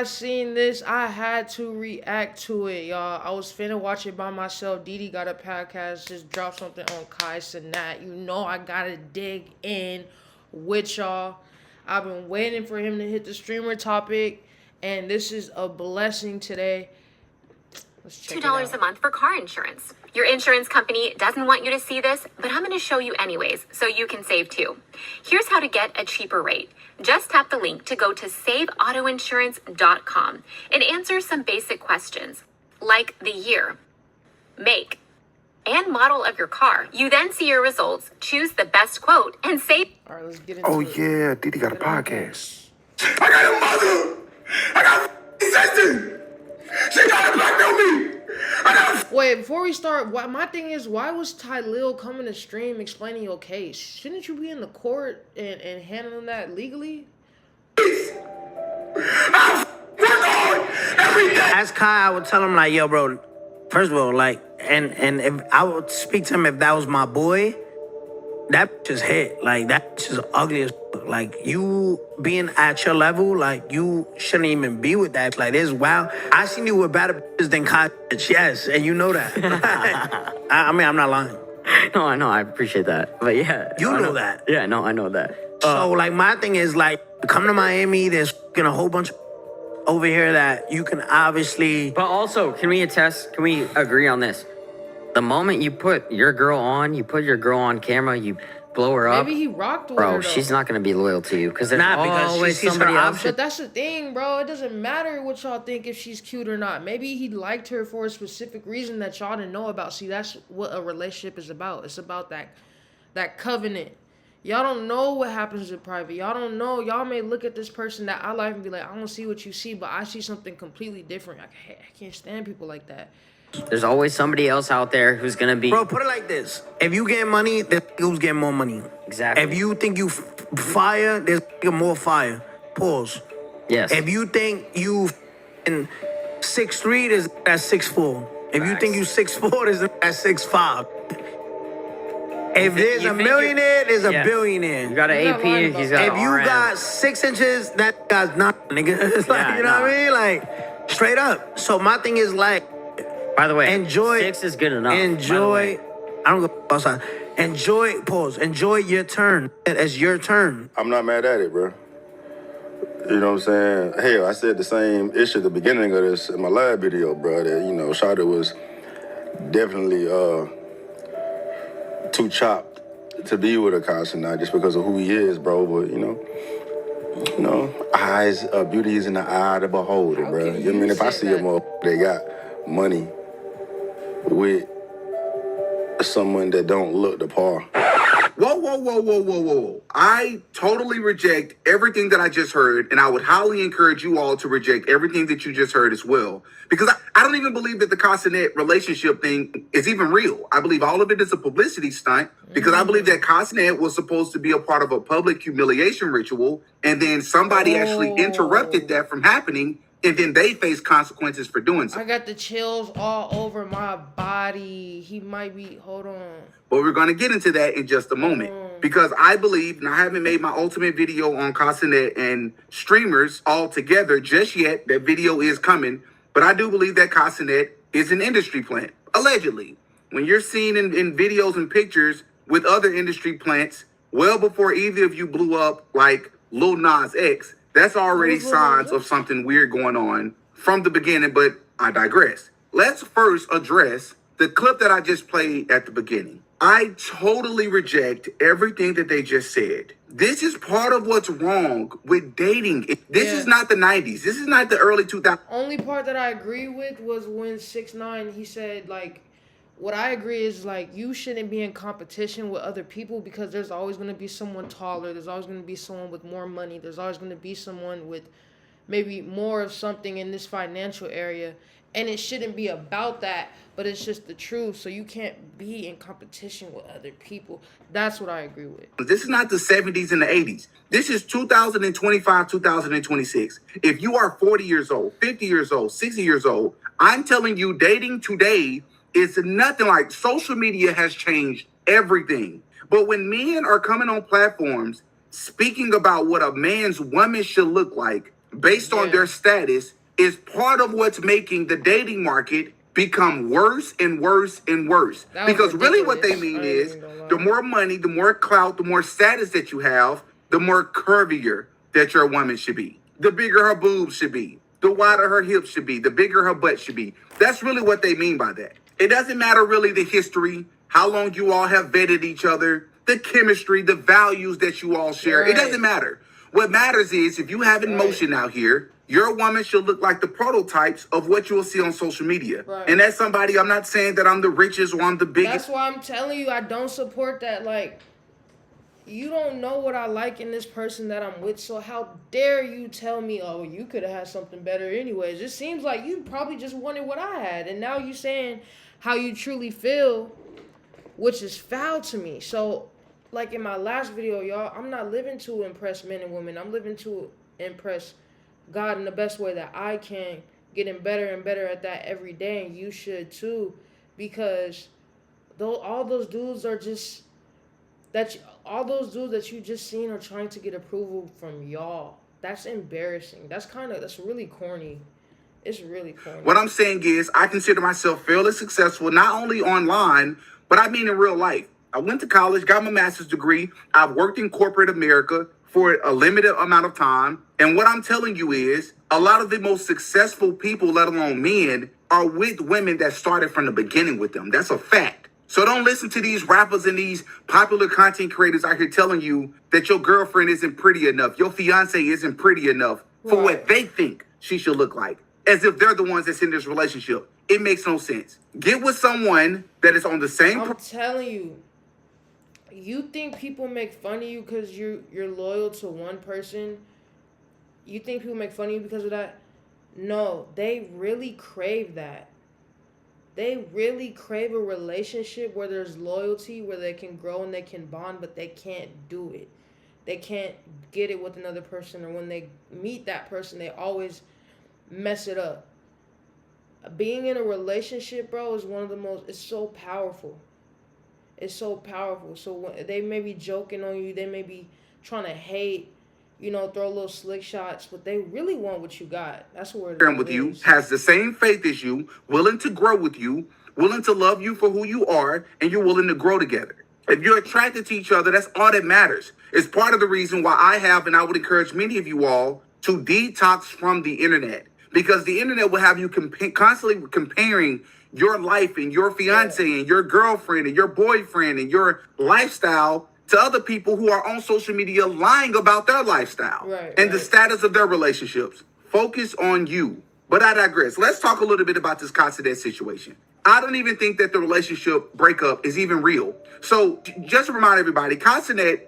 I seen this, I had to react to it, y'all. I was finna watch it by myself. Didi got a podcast, just dropped something on Cenat. You know I gotta dig in with y'all. I've been waiting for him to hit the streamer topic, and this is a blessing today. Let's check $2 a month for car insurance. Your insurance company doesn't want you to see this, but I'm going to show you anyways, so you can save too. Here's how to get a cheaper rate. Just tap the link to go to saveautoinsurance.com and answer some basic questions, like the year, make, and model of your car. You then see your results, choose the best quote, and save. All right, let's get into it. Yeah, Didi got a podcast. I got a mother. I got a sister. She got a black on me. Wait, before we start, my thing is, why was Tylil coming to stream explaining your case? Shouldn't you be in the court and handling that legally? As Kai, I would tell him, like, yo, bro, first of all, like, and if I would speak to him if that was my boy, that just hit. Like, that just ugly as fuck. Like, you being at your level, like, you shouldn't even be with that. Like, this wow. I seen you with better bitches than Kai, yes, and you know that. I mean, I'm not lying. No, I know. I appreciate that. But yeah. You know that. Yeah, no, I know that. So, like, my thing is, like, come to Miami, there's a whole bunch of over here that you can obviously... But also, can we agree on this? The moment you put your girl on camera, you blow her up. Maybe he rocked with her, bro, though. she's not going to be loyal to you because there's because always she sees somebody her else. option. But that's the thing, bro. It doesn't matter what y'all think if she's cute or not. Maybe he liked her for a specific reason that y'all didn't know about. See, that's what a relationship is about. It's about that covenant. Y'all don't know what happens in private. Y'all don't know. Y'all may look at this person that I like and be like, I don't see what you see, but I see something completely different. I can't stand people like that. There's always somebody else out there who's going to be... Bro, put it like this. If you get money, there's who's getting more money. Exactly. If you think you fire, there's more fire. Pause. Yes. If you think you 6'3", there's that's 6'4". If you think you 6'4", there's that's 6'5". If there's a millionaire, there's a billionaire. You got an AP, he's got If an you RM. got 6 inches, that guy's not, nigga. It's like, you know what I mean? Like, straight up. So my thing is, like, by the way, enjoy. 6 is good enough. Enjoy. I don't go outside. Enjoy. Pause. Enjoy your turn. It's your turn. I'm not mad at it, bro. You know what I'm saying? Hell, I said the same issue at the beginning of this in my live video, bro. That, you know, Shada was definitely too chopped to be with a Cenat just because of who he is, bro. But you know, eyes, beauty is in the eye of the beholder, bro. You know what I mean? If I see a motherfucker that got money with someone that don't look the par. Whoa. I totally reject everything that I just heard, and I would highly encourage you all to reject everything that you just heard as well. Because I don't even believe that the Cenat relationship thing is even real. I believe all of it is a publicity stunt, because I believe that Cenat was supposed to be a part of a public humiliation ritual, and then somebody actually interrupted that from happening, and then they face consequences for doing so. I got the chills all over my body. He might be, hold on. But we're going to get into that in just a moment. Because I believe, and I haven't made my ultimate video on Cenat and streamers all together just yet. That video is coming. But I do believe that Cenat is an industry plant, allegedly. When you're seen in videos and pictures with other industry plants, well before either of you blew up like Lil Nas X, that's already signs of something weird going on from the beginning, but I digress. Let's first address the clip that I just played at the beginning. I totally reject everything that they just said. This is part of what's wrong with dating. This is not the 90s. This is not the early 2000s. Only part that I agree with was when 6ix9ine, he said, like, what I agree is, like, you shouldn't be in competition with other people because there's always going to be someone taller. There's always going to be someone with more money. There's always going to be someone with maybe more of something in this financial area. And it shouldn't be about that, but it's just the truth. So you can't be in competition with other people. That's what I agree with. This is not the 70s and the 80s. This is 2025, 2026. If you are 40 years old, 50 years old, 60 years old, I'm telling you, dating today is nothing like. Social media has changed everything. But when men are coming on platforms speaking about what a man's woman should look like, based on their status is part of what's making the dating market become worse and worse and worse. Because really what they mean is the more money, the more clout, the more status that you have, the more curvier that your woman should be. The bigger her boobs should be. The wider her hips should be. The bigger her butt should be. That's really what they mean by that. It doesn't matter really the history, how long you all have vetted each other, the chemistry, the values that you all share. It doesn't matter. What matters is if you have emotion out here, your woman should look like the prototypes of what you will see on social media. And that's somebody, I'm not saying that I'm the richest or I'm the biggest. That's why I'm telling you I don't support that. Like, you don't know what I like in this person that I'm with, so how dare you tell me, oh, you could have had something better anyways. It seems like you probably just wanted what I had, and now you saying how you truly feel, which is foul to me. So, like in my last video, y'all, I'm not living to impress men and women. I'm living to impress God in the best way that I can, getting better and better at that every day, and you should too, because all those dudes are just all those dudes that you just seen are trying to get approval from y'all. That's embarrassing. That's really corny. It's really corny. What I'm saying is I consider myself fairly successful, not only online, but I mean in real life. I went to college, got my master's degree. I've worked in corporate America for a limited amount of time. And what I'm telling you is a lot of the most successful people, let alone men, are with women that started from the beginning with them. That's a fact. So don't listen to these rappers and these popular content creators out here telling you that your girlfriend isn't pretty enough, your fiance isn't pretty enough for what they think she should look like, as if they're the ones that's in this relationship. It makes no sense. Get with someone that is on the same. I'm telling you, you think people make fun of you because you're loyal to one person? You think people make fun of you because of that? No, they really crave that. They really crave a relationship where there's loyalty, where they can grow and they can bond, but they can't do it. They can't get it with another person, or when they meet that person, they always mess it up. Being in a relationship, bro, is one of the most, it's so powerful. It's so powerful. So when they may be joking on you, they may be trying to hate, throw little slick shots, but they really want what you got. That's where it with you, has the same faith as you, willing to grow with you, willing to love you for who you are, and you're willing to grow together. If you're attracted to each other, that's all that matters. It's part of the reason why I have, and I would encourage many of you all to detox from the internet, because the internet will have you constantly comparing your life and your fiance and your girlfriend and your boyfriend and your lifestyle to other people who are on social media lying about their lifestyle and the status of their relationships. Focus on you. But I digress. Let's talk a little bit about this Cenat situation. I don't even think that the relationship breakup is even real. So just to remind everybody, Cenat,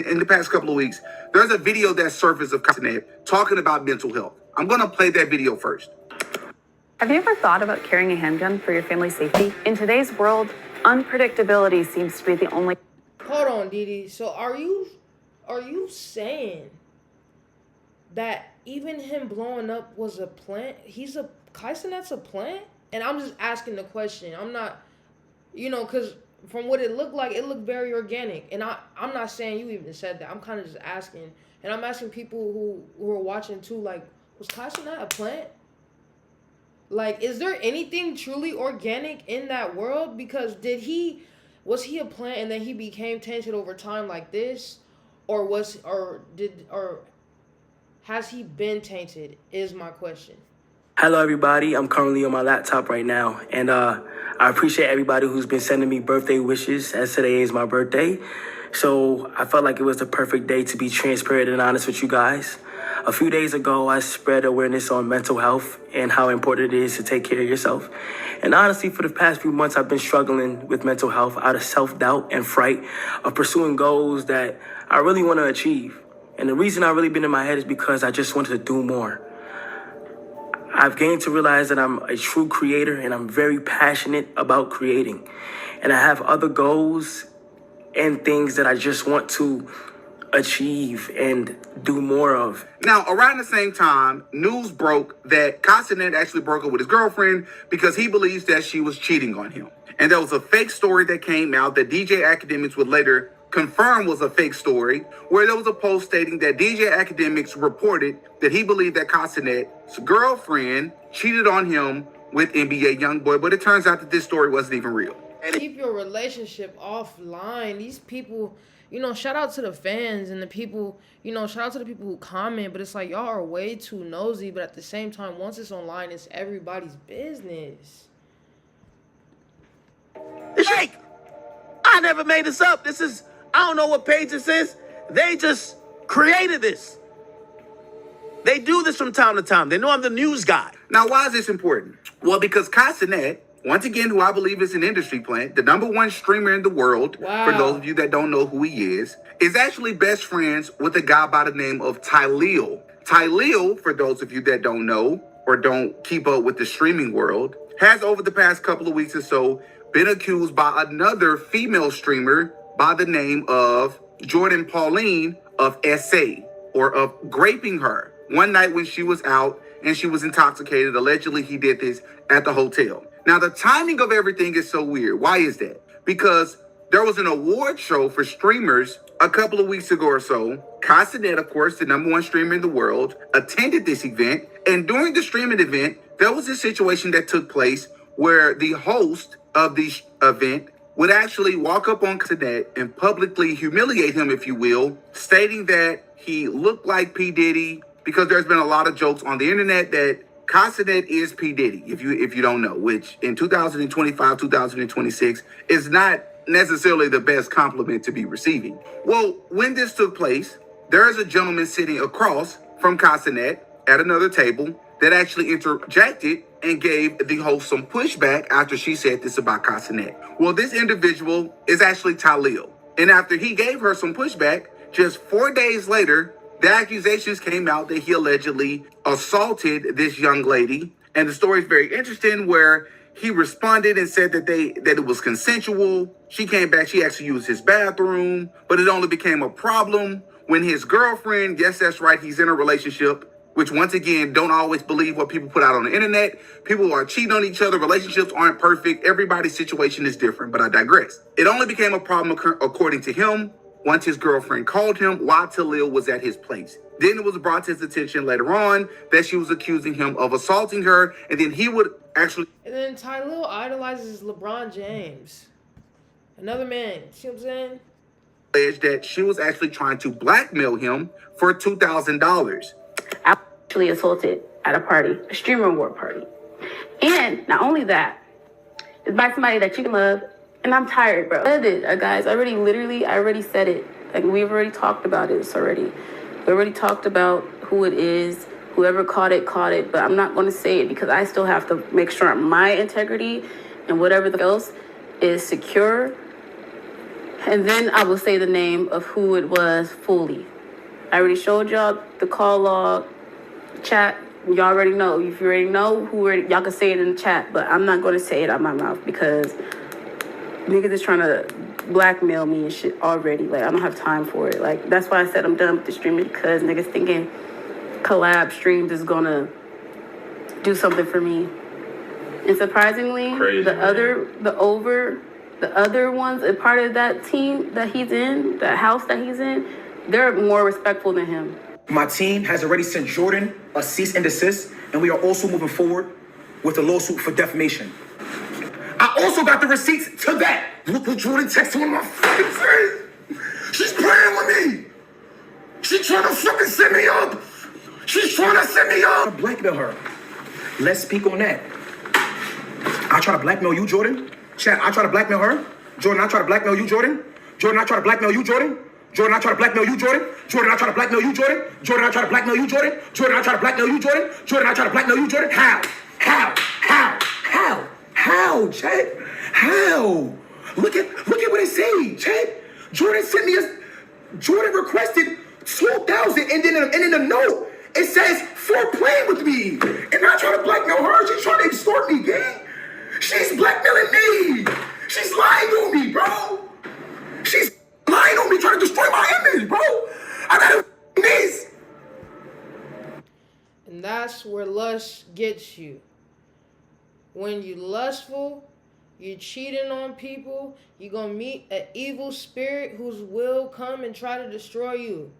in the past couple of weeks, there's a video that surfaced of Cenat talking about mental health. I'm going to play that video first. Have you ever thought about carrying a handgun for your family's safety? In today's world, unpredictability seems to be the only... Hold on, Didi. So are you saying that even him blowing up was a plant? Cenat's a plant? And I'm just asking the question. I'm not, because from what it looked like, it looked very organic. And I'm not saying you even said that. I'm kind of just asking. And I'm asking people who are watching too, like, was Cenat a plant? Like, is there anything truly organic in that world? Because was he a plant and then he became tainted over time like this? Or has he been tainted is my question. Hello, everybody. I'm currently on my laptop right now, and I appreciate everybody who's been sending me birthday wishes, as today is my birthday. So I felt like it was the perfect day to be transparent and honest with you guys. A few days ago, I spread awareness on mental health and how important it is to take care of yourself. And honestly, for the past few months, I've been struggling with mental health out of self-doubt and fright of pursuing goals that I really want to achieve. And the reason I've really been in my head is because I just wanted to do more. I've gained to realize that I'm a true creator and I'm very passionate about creating. And I have other goals and things that I just want to achieve and do more of. Now, around the same time, news broke that Cenat actually broke up with his girlfriend because he believes that she was cheating on him. And there was a fake story that came out that DJ Academics would later confirmed was a fake story, where there was a post stating that DJ Academics reported that he believed that Cenat's girlfriend cheated on him with NBA YoungBoy, but it turns out that this story wasn't even real. Keep your relationship offline. These people, shout out to the fans and the people, shout out to the people who comment, but it's like y'all are way too nosy, but at the same time, once it's online, it's everybody's business. It's fake. I never made this up. I don't know what page this is. They just created this. They do this from time to time. They know I'm the news guy. Now, why is this important? Well, because Cenat, once again, who I believe is an industry plant, the #1 streamer in the world, Wow. for those of you that don't know who he is actually best friends with a guy by the name of Tylil. Tylil, for those of you that don't know or don't keep up with the streaming world, has over the past couple of weeks or so been accused by another female streamer by the name of Jordan Pauline of SA, or of graping her one night when she was out and she was intoxicated. Allegedly, he did this at the hotel. Now, the timing of everything is so weird. Why is that? Because there was an award show for streamers a couple of weeks ago or so. Cenat, of course, the #1 streamer in the world, attended this event. And during the streaming event, there was a situation that took place where the host of the event would actually walk up on Cenat and publicly humiliate him, if you will, stating that he looked like P. Diddy, because there's been a lot of jokes on the internet that Cenat is P. Diddy, if you don't know, which in 2025, 2026 is not necessarily the best compliment to be receiving. Well, when this took place, there is a gentleman sitting across from Cenat at another table that actually interjected and gave the host some pushback after she said this about Cenat. Well, this individual is actually Tylil. And after he gave her some pushback, just 4 days later, the accusations came out that he allegedly assaulted this young lady. And the story is very interesting, where he responded and said that it was consensual. She came back, she actually used his bathroom, but it only became a problem when his girlfriend, yes, that's right, he's in a relationship, which once again, don't always believe what people put out on the internet. People are cheating on each other. Relationships aren't perfect. Everybody's situation is different, but I digress. It only became a problem, according to him, once his girlfriend called him while Tylil was at his place. Then it was brought to his attention later on that she was accusing him of assaulting her, and then he would actually... And then Tylil idolizes LeBron James. Another man. See what I'm saying? ...that she was actually trying to blackmail him for $2,000. Actually assaulted at a party, a streamer award party. And not only that, it's by somebody that you can love. And I'm tired, bro. I said it, guys. I already said it. Like, we've already talked about this already. We already talked about who it is. Whoever caught it. But I'm not going to say it because I still have to make sure my integrity and whatever else is secure. And then I will say the name of who it was fully. I already showed y'all the call log, chat. Y'all already know. If you already know y'all can say it in the chat. But I'm not going to say it out my mouth because niggas is trying to blackmail me and shit already. Like, I don't have time for it. Like, that's why I said I'm done with the streaming, because niggas thinking collab streams is gonna do something for me. And surprisingly, the other ones, a part of that team that he's in, that house that he's in, they're more respectful than him. My team has already sent Jordan a cease and desist, and we are also moving forward with a lawsuit for defamation. I also got the receipts to that. Look what Jordan texted one of my fucking friends. She's playing with me. She's trying to fucking set me up. She's trying to set me up. I blackmail her. Let's speak on that. I try to blackmail you, Jordan. Chat, I try to blackmail her. Jordan, I try to blackmail you, Jordan. Jordan, I try to blackmail you, Jordan. Jordan, I try to blackmail you, Jordan. Jordan, I try to blackmail you, Jordan. Jordan, I try to blackmail you, Jordan. Jordan, I try to blackmail you, Jordan. Jordan, I try to blackmail you, Jordan. How, chat? How? Look at what it say, chat. Jordan requested 12,000, and then in the note it says for playing with me, and I try to blackmail her. She's trying to extort me, gang. She's blackmailing me. She's lying on me, bro. She's lying on me, trying to destroy my image, bro. I gotta miss. And that's where lust gets you. When you lustful, You're cheating on people. You're going to meet an evil spirit whose will come and try to destroy you.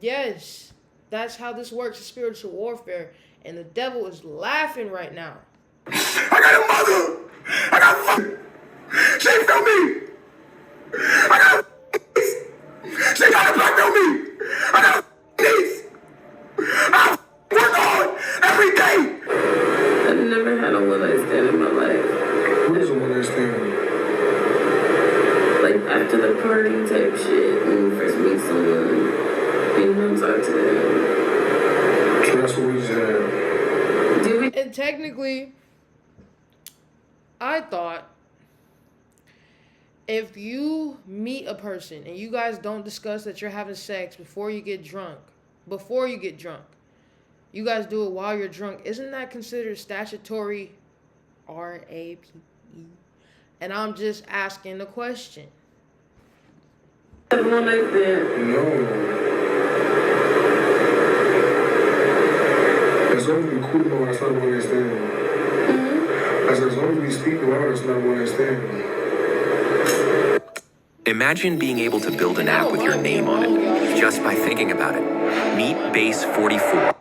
Yes, that's how this works in spiritual warfare. And the devil is laughing right now. I got a mother. I got father. She feel me. I got a she got a black on me. I got a niece. I work hard every day. I've never had a one-night stand in my life. What is a one-night stand? Like after the party type shit, when you first meet someone, you don't talk to them. So that's what we just had. Do we? And technically, I thought if you meet a person and you guys don't discuss that you're having sex before you get drunk, you guys do it while you're drunk, isn't that considered statutory rape? And I'm just asking the question. One night stand. No. As long as we cool about it's not one night stand. As long as we speak about it, it's not one night stand. Imagine being able to build an app with your name on it just by thinking about it. Meet Base 44.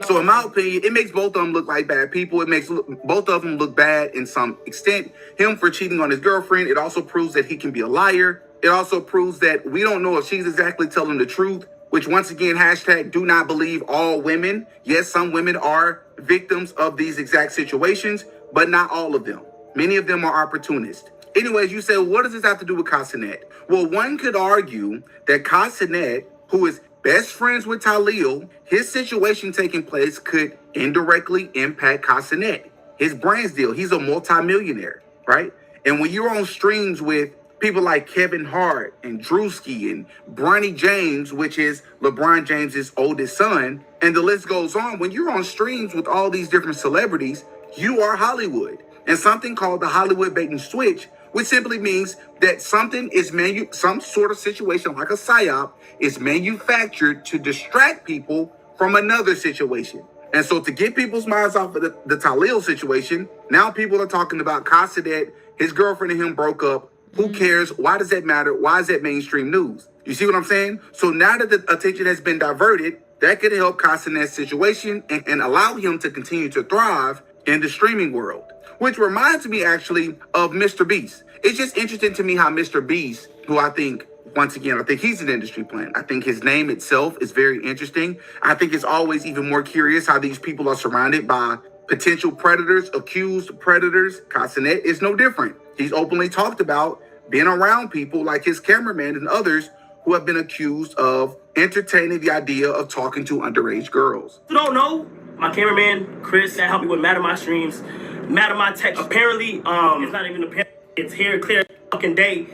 So in my opinion, it makes both of them look like bad people. It makes both of them look bad in some extent. Him for cheating on his girlfriend. It also proves that he can be a liar. It also proves that we don't know if she's exactly telling the truth, which once again, hashtag do not believe all women. Yes, some women are victims of these exact situations, but not all of them. Many of them are opportunists. Anyways, you say, what does this have to do with Cenat? Well, one could argue that Cenat, who is best friends with Talil, his situation taking place could indirectly impact Cenat. His brand's deal, he's a multimillionaire, right? And when you're on streams with people like Kevin Hart and Drewski and Bronny James, which is LeBron James's oldest son, and the list goes on, when you're on streams with all these different celebrities, you are Hollywood. And something called the Hollywood bait and switch, which simply means that something is some sort of situation like a psyop is manufactured to distract people from another situation. And so to get people's minds off of the Talil situation, now people are talking about Cenat, his girlfriend and him broke up. Who cares? Why does that matter? Why is that mainstream news? You see what I'm saying? So now that the attention has been diverted, that could help Cenat's situation and allow him to continue to thrive in the streaming world. Which reminds me actually of Mr. Beast. It's just interesting to me how Mr. Beast, who I think, once again, I think he's an industry plant. I think his name itself is very interesting. I think it's always even more curious how these people are surrounded by potential predators, accused predators. Cenat is no different. He's openly talked about being around people like his cameraman and others who have been accused of entertaining the idea of talking to underage girls. You don't know, my cameraman, Chris, that helped me with Matter My Streams, Matter My Text. Apparently, it's not even apparent. It's here, clear fucking day.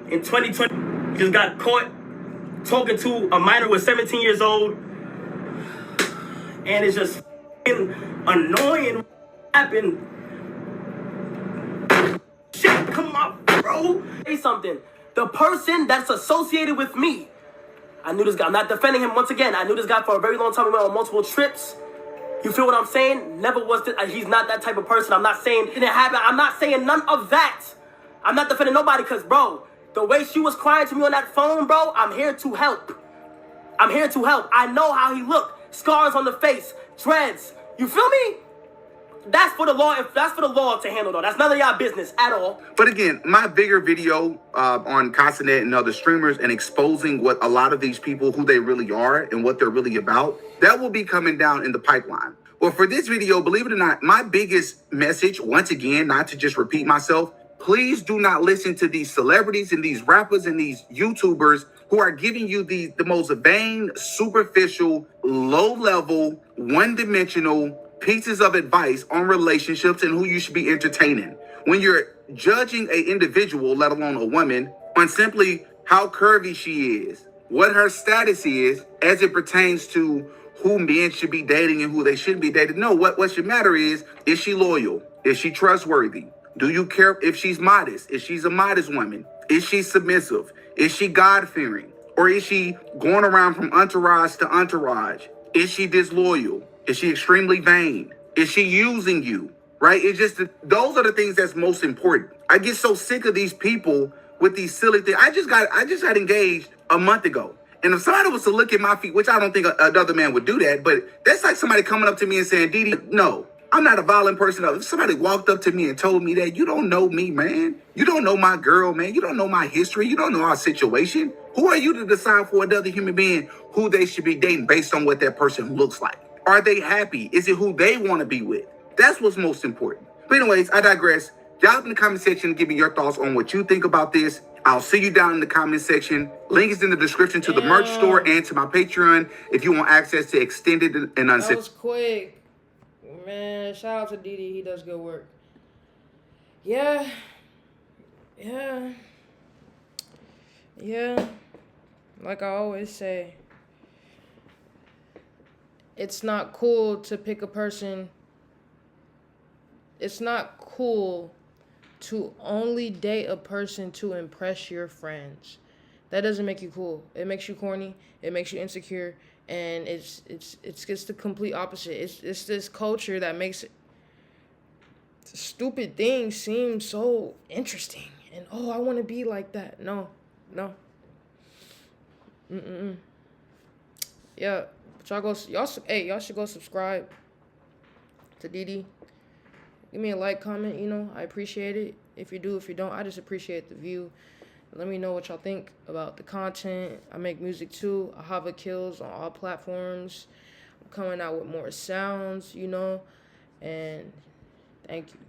In 2020, he just got caught talking to a minor who was 17 years old. And it's just annoying what happened. Shit, come on, bro. Say something. The person that's associated with me, I knew this guy. I'm not defending him once again. I knew this guy for a very long time. We went on multiple trips. You feel what I'm saying? Never was this. He's not that type of person. I'm not saying it didn't happen. I'm not saying none of that. I'm not defending nobody because, bro, the way she was crying to me on that phone, bro, I'm here to help. I'm here to help. I know how he looked. Scars on the face, dreads. You feel me? That's for the law. If that's for the law to handle, though, that's none of y'all business at all. But again, my bigger video on Cenat and other streamers and exposing what a lot of these people, who they really are and what they're really about, that will be coming down in the pipeline. Well, for this video, believe it or not, my biggest message, once again, not to just repeat myself, please do not listen to these celebrities and these rappers and these YouTubers who are giving you the most vain, superficial, low-level, one-dimensional pieces of advice on relationships and who you should be entertaining. When you're judging an individual, let alone a woman, on simply how curvy she is, what her status is as it pertains to who men should be dating and who they shouldn't be dating. No, what should matter is she loyal? Is she trustworthy? Do you care if she's modest? If she's a modest woman? Is she submissive? Is she God-fearing? Or is she going around from entourage to entourage? Is she disloyal? Is she extremely vain? Is she using you? right? It's just those are the things that's most important. I get so sick of these people with these silly things. I just got engaged a month ago. And if somebody was to look at my feet, which I don't think another man would do that, but that's like somebody coming up to me and saying, Didi, no, I'm not a violent person. If somebody walked up to me and told me that, you don't know me, man. You don't know my girl, man. You don't know my history. You don't know our situation. Who are you to decide for another human being who they should be dating based on what that person looks like? Are they happy? Is it who they want to be with? That's what's most important. But anyways, I digress. Drop in the comment section, give me your thoughts on what you think about this. I'll see you down in the comment section. Link is in the description to the merch store and to my Patreon if you want access to extended and uncensored. That was quick. Man, shout out to Didi. He does good work. Yeah. Like I always say, it's not cool to pick a person. It's not cool to only date a person to impress your friends. That doesn't make you cool. It makes you corny. It makes you insecure, and it's just the complete opposite. It's this culture that makes stupid things seem so interesting. And I want to be like that. No. Yeah, but y'all should go subscribe to Didi. Give me a like, comment, I appreciate it. If you do, if you don't, I just appreciate the view. Let me know what y'all think about the content. I make music too. Ahava Kills on all platforms. I'm coming out with more sounds, and thank you.